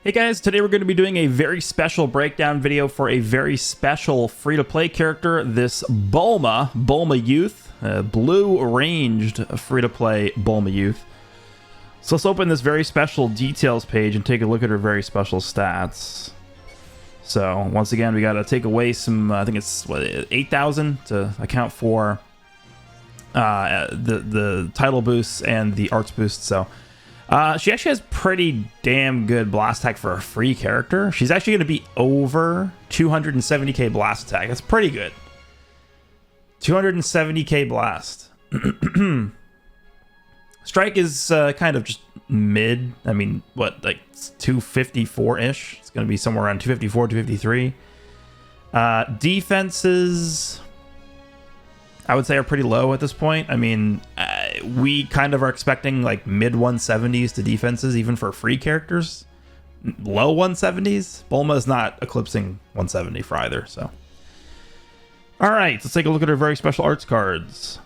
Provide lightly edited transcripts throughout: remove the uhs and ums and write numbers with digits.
Hey guys, today we're going to be doing a very special breakdown video for a very special free-to-play character, this Bulma Youth, blue ranged free-to-play Bulma Youth. So let's open this very special details page and take a look at her very special stats. So once again, we got to take away some, I think it's what, 8,000 to account for the title boosts and the arts boosts. So she actually has pretty damn good blast attack for a free character. She's actually going to be over 270k blast attack. That's pretty good. 270k blast. Strike is kind of just mid. I mean, what, like 254-ish? It's going to be somewhere around 254, 253. Defenses, I would say, are pretty low at this point. I mean, we kind of are expecting like mid 170s to defenses, even for free characters. Low 170s. Bulma is not eclipsing 170 for either. So, all right, let's take a look at her very special arts cards.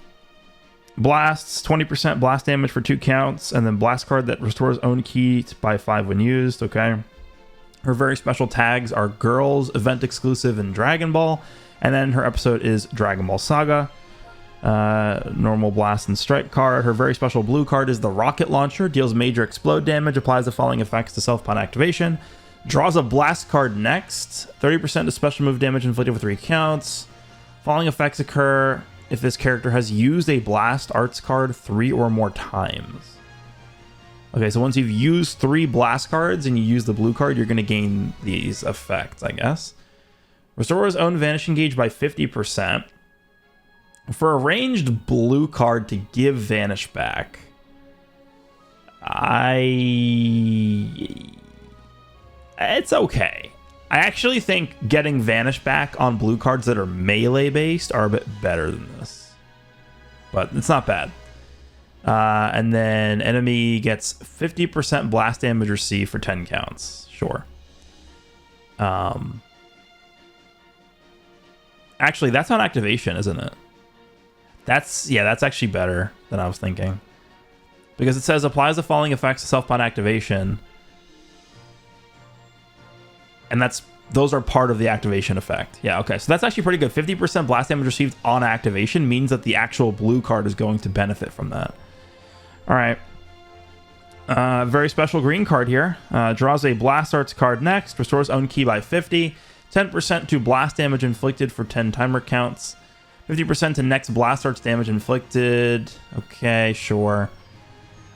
Blasts, 20% blast damage for 2 counts, and then blast card that restores own ki by 5 when used. Okay. Her very special tags are Girls, Event Exclusive, and Dragon Ball. And then her episode is Dragon Ball Saga. Normal blast and strike card. Her very special blue card is the Rocket Launcher. Deals major explode damage. Applies the following effects to self upon activation. Draws a blast card next. 30% to special move damage inflicted for 3 counts. Following effects occur if this character has used a blast arts card 3 or more times. Okay, so once you've used 3 blast cards and you use the blue card, you're going to gain these effects, I guess. Restores own vanishing gauge by 50%. For a ranged blue card to give vanish back, it's okay. I actually think getting vanish back on blue cards that are melee based are a bit better than this, but it's not bad. And then enemy gets 50% blast damage received for 10 counts. Sure. Actually, that's on activation, isn't it? That's actually better than I was thinking. Because it says applies the following effects to self upon activation. And those are part of the activation effect. Yeah, okay. So that's actually pretty good. 50% blast damage received on activation means that the actual blue card is going to benefit from that. All right. Very special green card here. Draws a blast arts card next. Restores own ki by 50. 10% to blast damage inflicted for 10 timer counts. 50% to next blast arts damage inflicted. Okay, sure.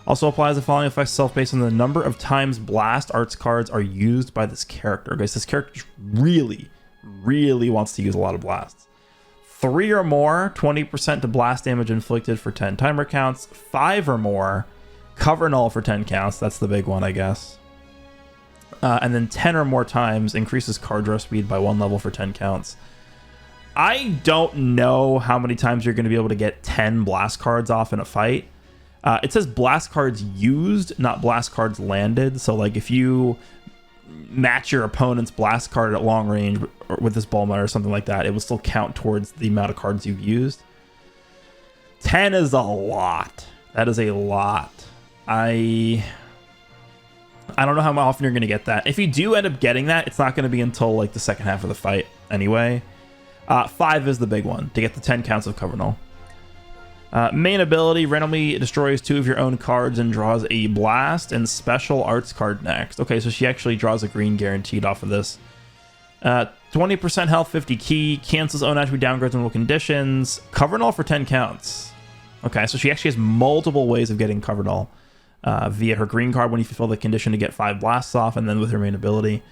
Also applies the following effects self based on the number of times blast arts cards are used by this character. Guys, this character really wants to use a lot of blasts. 3 or more, 20% to blast damage inflicted for 10 timer counts. 5 or more, cover null for 10 counts. That's the big one, I guess. And then 10 or more times increases card draw speed by 1 level for 10 counts. I don't know how many times you're going to be able to get 10 blast cards off in a fight. It says blast cards used, not blast cards landed. So like if you match your opponent's blast card at long range with this Bulma or something like that, it will still count towards the amount of cards you've used. 10 is a lot. That is a lot. I don't know how often you're going to get that. If you do end up getting that, it's not going to be until like the second half of the fight anyway. 5 is the big one, to get the 10 counts of cover null. Main ability, randomly destroys 2 of your own cards and draws a blast and special arts card next. Okay, so she actually draws a green guaranteed off of this. 20% health, 50 ki, cancels own attribute downgrades and conditions. Cover null for 10 counts. Okay, so she actually has multiple ways of getting cover null. Via her green card when you fulfill the condition to get 5 blasts off, and then with her main ability.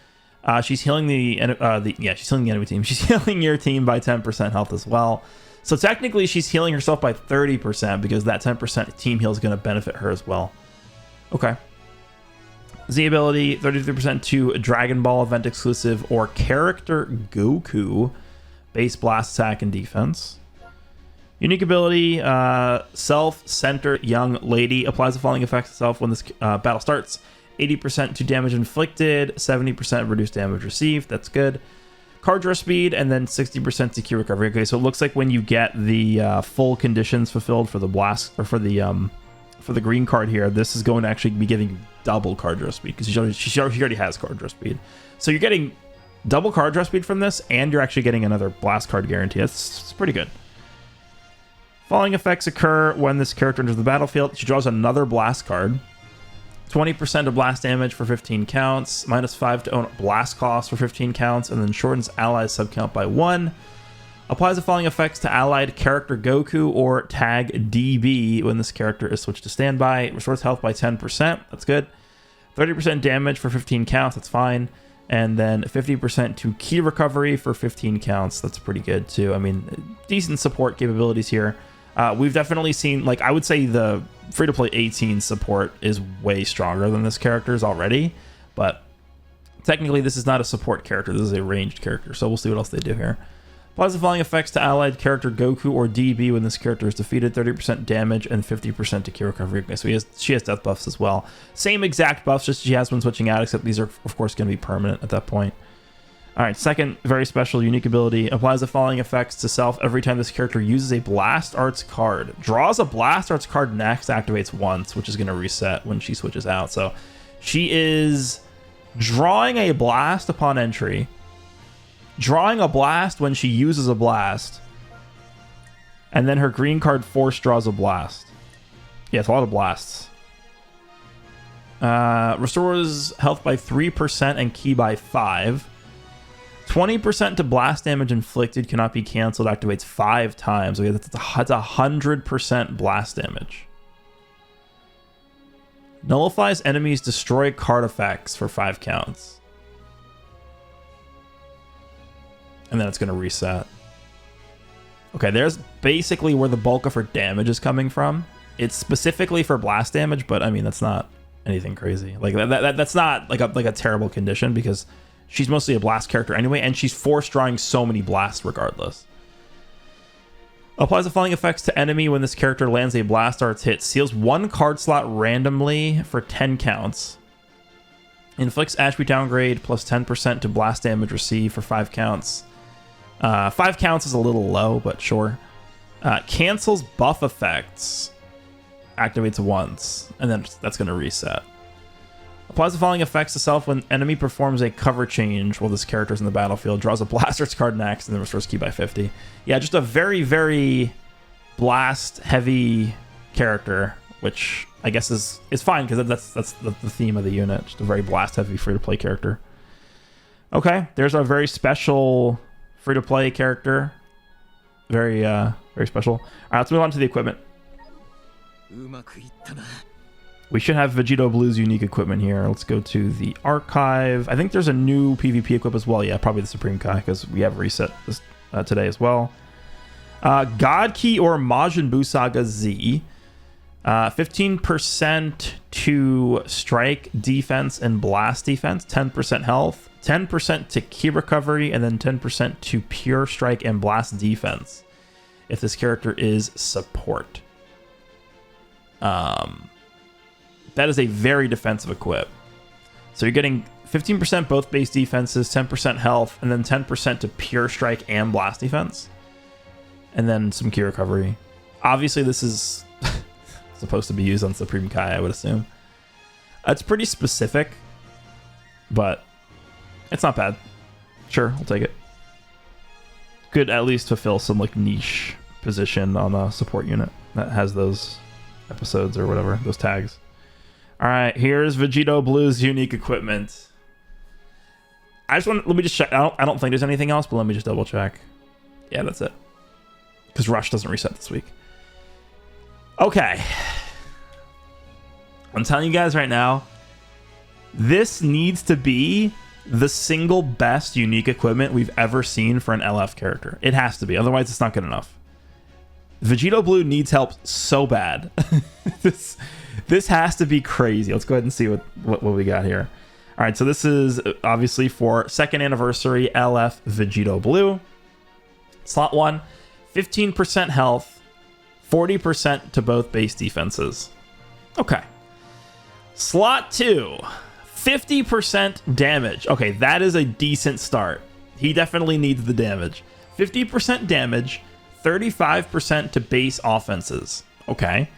She's healing she's healing the enemy team. She's healing your team by 10% health as well. So technically she's healing herself by 30% because that 10% team heal is going to benefit her as well. Okay. Z ability, 33% to Dragon Ball event exclusive or character Goku. Base blast attack and defense. Unique ability, self-centered young lady. Applies the following effects to self when this battle starts. 80% to damage inflicted, 70% reduced damage received. That's good. Card draw speed, and then 60% to Ki recovery. Okay, so it looks like when you get the full conditions fulfilled for the blast, or for the for the green card here, this is going to actually be giving you double card draw speed because she already has card draw speed. So you're getting double card draw speed from this, and you're actually getting another blast card guarantee. That's pretty good. Following effects occur when this character enters the battlefield. She draws another blast card. 20% of blast damage for 15 counts. -5 to own blast cost for 15 counts. And then shortens allies subcount by 1. Applies the following effects to allied character Goku or tag DB when this character is switched to standby. Restores health by 10%. That's good. 30% damage for 15 counts. That's fine. And then 50% to key recovery for 15 counts. That's pretty good too. I mean, decent support capabilities here. We've definitely seen, like, I would say the free-to-play 18 support is way stronger than this character's already. But technically, this is not a support character. This is a ranged character. So we'll see what else they do here. Applies the following effects to allied character Goku or DB when this character is defeated. 30% damage and 50% to key recovery. Okay, so she has death buffs as well. Same exact buffs just she has when switching out, except these are, of course, going to be permanent at that point. All right, second very special unique ability. Applies the following effects to self every time this character uses a Blast Arts card. Draws a Blast Arts card next, activates once, which is going to reset when she switches out. So she is drawing a blast upon entry, drawing a blast when she uses a blast, and then her green card force draws a blast. Yeah, it's a lot of blasts. Restores health by 3% and ki by 5. 20% to blast damage inflicted cannot be canceled. Activates 5 times. Okay, that's 100% blast damage. Nullifies enemies' destroy card effects for 5 counts. And then it's going to reset. Okay, there's basically where the bulk of her damage is coming from. It's specifically for blast damage, but I mean, that's not anything crazy. Like that's not like a terrible condition because she's mostly a blast character anyway, and she's force drawing so many blasts regardless. Applies the following effects to enemy when this character lands a Blast Arts hit. Seals 1 card slot randomly for 10 counts. Inflicts attribute downgrade plus 10% to blast damage received for 5 counts. 5 counts is a little low, but sure. Cancels buff effects. Activates once, and then that's going to reset. Applies the following effects to self when enemy performs a cover change while this character is in the battlefield. Draws a Blast Arts card next, and then restores ki by 50. Yeah, just a very, very blast-heavy character, which I guess is fine, because that's the theme of the unit. Just a very blast-heavy free-to-play character. Okay, there's our very special free-to-play character. Very, very special. All right, let's move on to the equipment. We should have Vegito Blue's unique equipment here. Let's go to the archive. I think there's a new PvP equip as well. Yeah, probably the Supreme Kai, because we have reset this today as well. God Key or Majin Buu Saga Z. 15% to strike defense and blast defense. 10% health. 10% to ki recovery. And then 10% to pure strike and blast defense if this character is support. That is a very defensive equip. So you're getting 15% both base defenses, 10% health, and then 10% to pure strike and blast defense. And then some ki recovery. Obviously, this is supposed to be used on Supreme Kai, I would assume. It's pretty specific, but it's not bad. Sure, I'll take it. Could at least fulfill some like niche position on a support unit that has those episodes or whatever, those tags. All right, here's Vegito Blue's unique equipment. Let me just check. I don't think there's anything else, but let me just double check. Yeah, that's it. Because Rush doesn't reset this week. Okay. I'm telling you guys right now, this needs to be the single best unique equipment we've ever seen for an LF character. It has to be, otherwise it's not good enough. Vegito Blue needs help so bad. This has to be crazy. Let's go ahead and see what we got here. All right, so this is obviously for 2nd anniversary LF Vegito Blue. Slot 1, 15% health, 40% to both base defenses. Okay. Slot 2, 50% damage. Okay, that is a decent start. He definitely needs the damage. 50% damage, 35% to base offenses. Okay.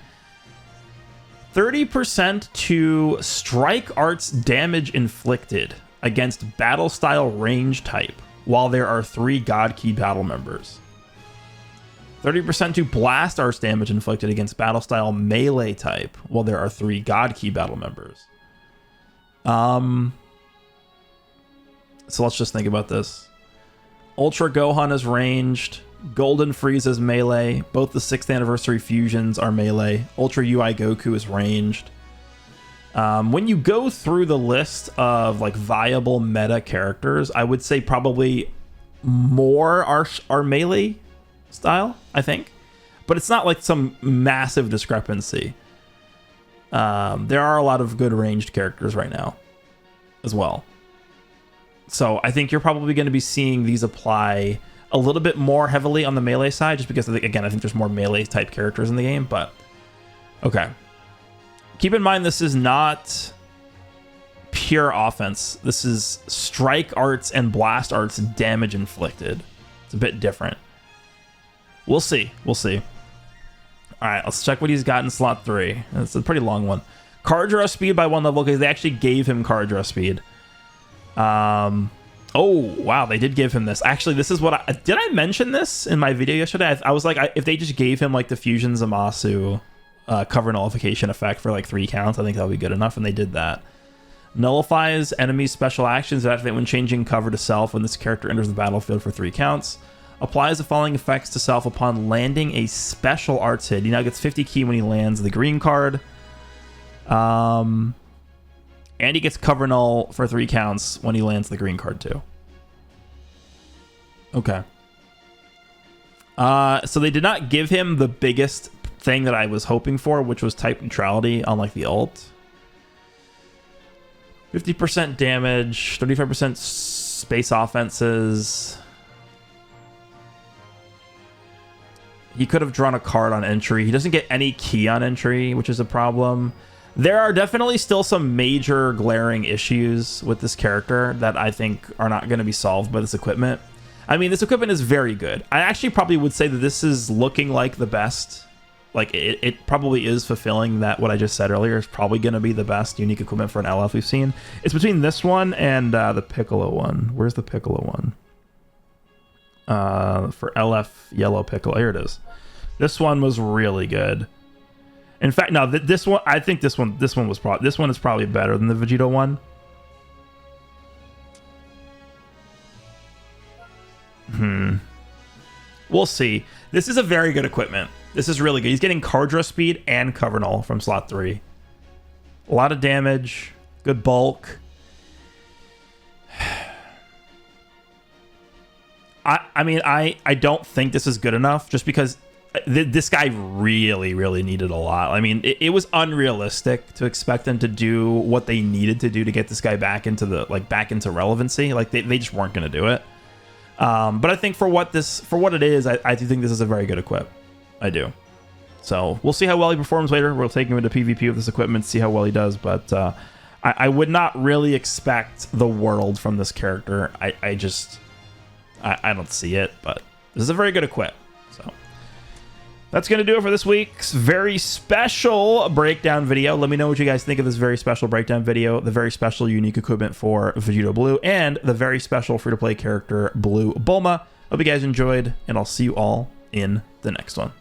30% to strike arts damage inflicted against battle style range type while there are 3 God Key battle members. 30% to blast arts damage inflicted against battle style melee type while there are 3 God Key battle members. So let's just think about this. Ultra Gohan is ranged. Golden Frieza is melee. Both the 6th anniversary fusions are melee. Ultra UI Goku is ranged. When you go through the list of like viable meta characters, I would say probably more are melee style, I think. But it's not like some massive discrepancy. There are a lot of good ranged characters right now as well. So I think you're probably going to be seeing these apply a little bit more heavily on the melee side, just because, again, I think there's more melee type characters in the game, but okay. Keep in mind, this is not pure offense. This is strike arts and blast arts damage inflicted. It's a bit different. We'll see. We'll see. All right, let's check what he's got in slot 3. It's a pretty long one. Card draw speed by 1 level, because they actually gave him card draw speed. Oh, wow, they did give him this. Actually, this is what did I mention this in my video yesterday? I was like, if they just gave him like the Fusion Zamasu cover nullification effect for like 3 counts, I think that would be good enough, and they did that. Nullifies enemies' special actions that activate when changing cover to self when this character enters the battlefield for 3 counts. Applies the following effects to self upon landing a special arts hit. He now gets 50 key when he lands the green card. And he gets cover null for 3 counts when he lands the green card too. Okay. So they did not give him the biggest thing that I was hoping for, which was type neutrality on like the ult. 50% damage, 35% space offenses. He could have drawn a card on entry. He doesn't get any key on entry, which is a problem. There are definitely still some major glaring issues with this character that I think are not going to be solved by this equipment. I mean, this equipment is very good. I actually probably would say that this is looking like the best. Like, it probably is fulfilling that what I just said earlier is probably going to be the best unique equipment for an LF we've seen. It's between this one and the Piccolo one. Where's the Piccolo one? For LF Yellow Piccolo. Here it is. This one was really good. In fact, no, this one, I think this one is probably better than the Vegito one. We'll see. This is a very good equipment. This is really good. He's getting card draw speed and cover null from slot 3. A lot of damage, good bulk. I mean, I don't think this is good enough, just because this guy really, really needed a lot. I mean, it was unrealistic to expect them to do what they needed to do to get this guy back into relevancy. Like they just weren't going to do it. But I think for what it is, I do think this is a very good equip. I do. So we'll see how well he performs later. We'll take him into PvP with this equipment, see how well he does. But I would not really expect the world from this character. I don't see it, but this is a very good equip. So that's going to do it for this week's very special breakdown video. Let me know what you guys think of this very special breakdown video, the very special unique equipment for Vegito Blue, and the very special free-to-play character Blue Bulma. Hope you guys enjoyed, and I'll see you all in the next one.